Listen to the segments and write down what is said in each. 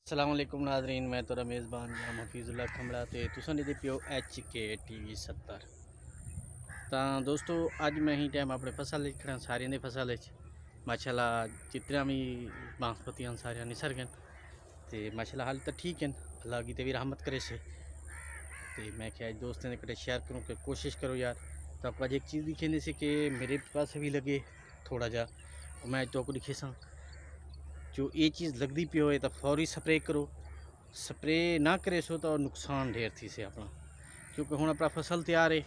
अस्सलाम वालेकुम नाज़रीन, मैं तो मेज़बान हफीज़ुल्लाह खमड़ा ते तुसां दे पियो HK TV 70। ਤਾਂ ਦੋਸਤੋ ਅੱਜ ਮੈਂ ਹੀ ਟਾਈਮ ਆਪਣੇ ਫਸਲ ਵਿੱਚ ਖੜਾ, ਸਾਰਿਆਂ ਦੇ ਫਸਲ ਵਿੱਚ ਮਾਸ਼ਾਅੱਲਾ ਜਿਤਨਾ ਵੀ ਬਾਸਮਤੀ ਹਨ ਸਾਰਿਆਂ ਨਿਸਰ ਗਏ ਤੇ ਮਾਸ਼ਾਅੱਲਾ ਹਾਲ ਤਾਂ ਠੀਕ ਹਨ। अल्लाह की तेरी रहमत करे से तो मैं क्या दोस्तों ने कटे शेयर करूँ कि कोशिश करो यार। तो आपको आज एक चीज़ दिखेने से कि मेरे पास भी लगे थोड़ा जा मैं तो को दिखे सा जो ये चीज़ लगती पी हो तो फौरी स्प्रे करो। स्प्रे ना करे सो तो नुकसान ढेर थी से अपना, क्योंकि हुण अपना फसल तैयार है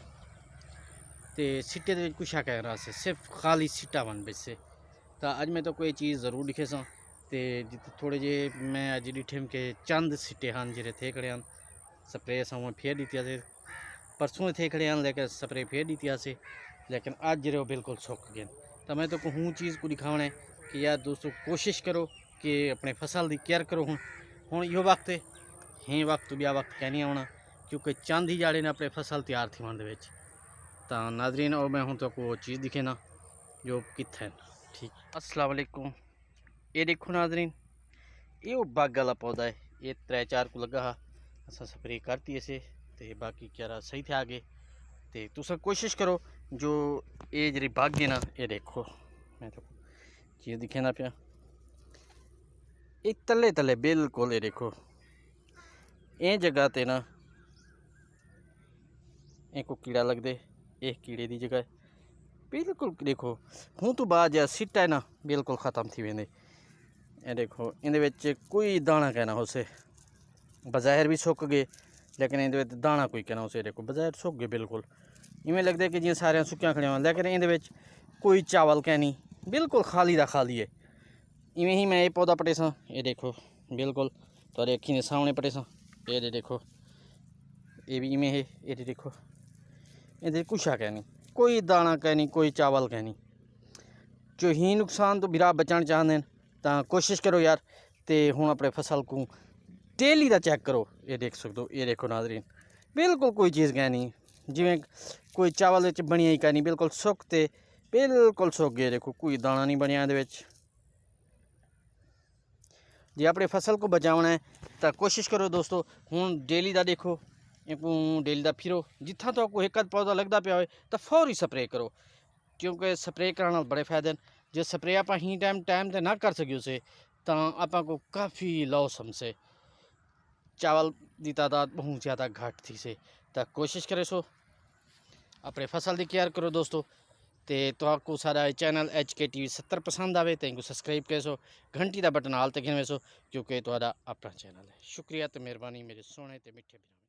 तो सिट्टे के कुछ कह रहा से सिर्फ खाली सिट्टा बन बचे। तो अज मैं तो कोई चीज़ जरूर दिखे सा तो जिते थोड़े जे मैं अज डिठे कि चंद सिट्टे हैं जो थे खड़े हैं स्प्रे अस फेर दी से परसों थे खड़े हैं लेकिन स्प्रे फेर दी से लेकिन अज जो बिल्कुल सुक गए। तो मैं तो हूँ चीज़ को दिखाना है कि यार दोस्तों कोशिश करो कि अपने फसल की केयर करो। हूँ यो वक्त है ही वक्त ब्या वक्त कह नहीं आना, क्योंकि चंद ही जाड़े ने अपने फसल तैयार थी मन। तो नाजरीन और मैं हूँ तो को चीज़ दिखे ना जो कितने ठीक। अस्सलाम वालेकुम, ये देखो नाजरीन ये बाग वाला पौधा है, ये 3-4 को लगा हा अस स्प्रे करती इसे तो बाकी क्या सही थे आगे। तो तुस कोशिश करो जो ये जी बाग है ना, ये देखो मैं तो चीज़ दिखे ना पिया ये तले तले बिल्कुल ये देखो ये जगह ते ना एक को कीड़ा लगते एक कीड़े की जगह बिल्कुल देखो हूँ तो बाद या सिट्टा है ना बिल्कुल ख़त्म थी वेंदे। ये देखो इन कोई दाना कहना उसे बज़ाहिर भी सुक गए लेकिन इन दाना कोई कहना उसे देखो बज़ाहिर सुक गए बिल्कुल इवें लगता है कि जियां सारे सुक्या खड़े हों, लेकिन इन कोई चावल कहनी बिल्कुल खाली दा खाली है। इवें ही मैं ये पौधा पटे सा ये देखो बिल्कुल थोड़े अखी ने सामने पटे सा ये देखो ये भी इवें है ये देखो ये कुछ कहनी कोई दाना कहनी कोई चावल कहनी जो ही नुकसान तो बिरा बचाना चाहते हैं। तो कोशिश करो यार तो हूँ अपने फसल को डेली का चेक करो। ये देख सकते हो ये देखो नाजरीन बिल्कुल कोई चीज़ कह नहीं जिमें कोई चावल बनी ही कह नहीं बिल्कुल सुकते बिल्कुल सुक गए। देखो कोई दाना नहीं बनया ये जे अपने फसल को बचाना है तो कोशिश करो दोस्तों हूँ डेली का देखो डेली का फिरो जिथा तो कोई एक पौधा लगता पाया हो तो फौरी स्प्रे करो, क्योंकि स्प्रे कराने बड़े फायदे हैं। जो स्प्रे आप ही टाइम तो ना कर सके उसे तो आपको काफ़ी लॉस हमसे चावल की तादाद बहुत ज़्यादा घट थी से। तो कोशिश करे सो अपने फसल की केयर करो दोस्तों। तो आपको सारा चैनल HK TV 70 पसंद आए तो इनको सब्सक्राइब करे सो घंटी का बटन हाल तक गिनवे सो, क्योंकि तो अपना चैनल है। शुक्रिया तो मेहरबानी मेरे सोने तो मिठे भी।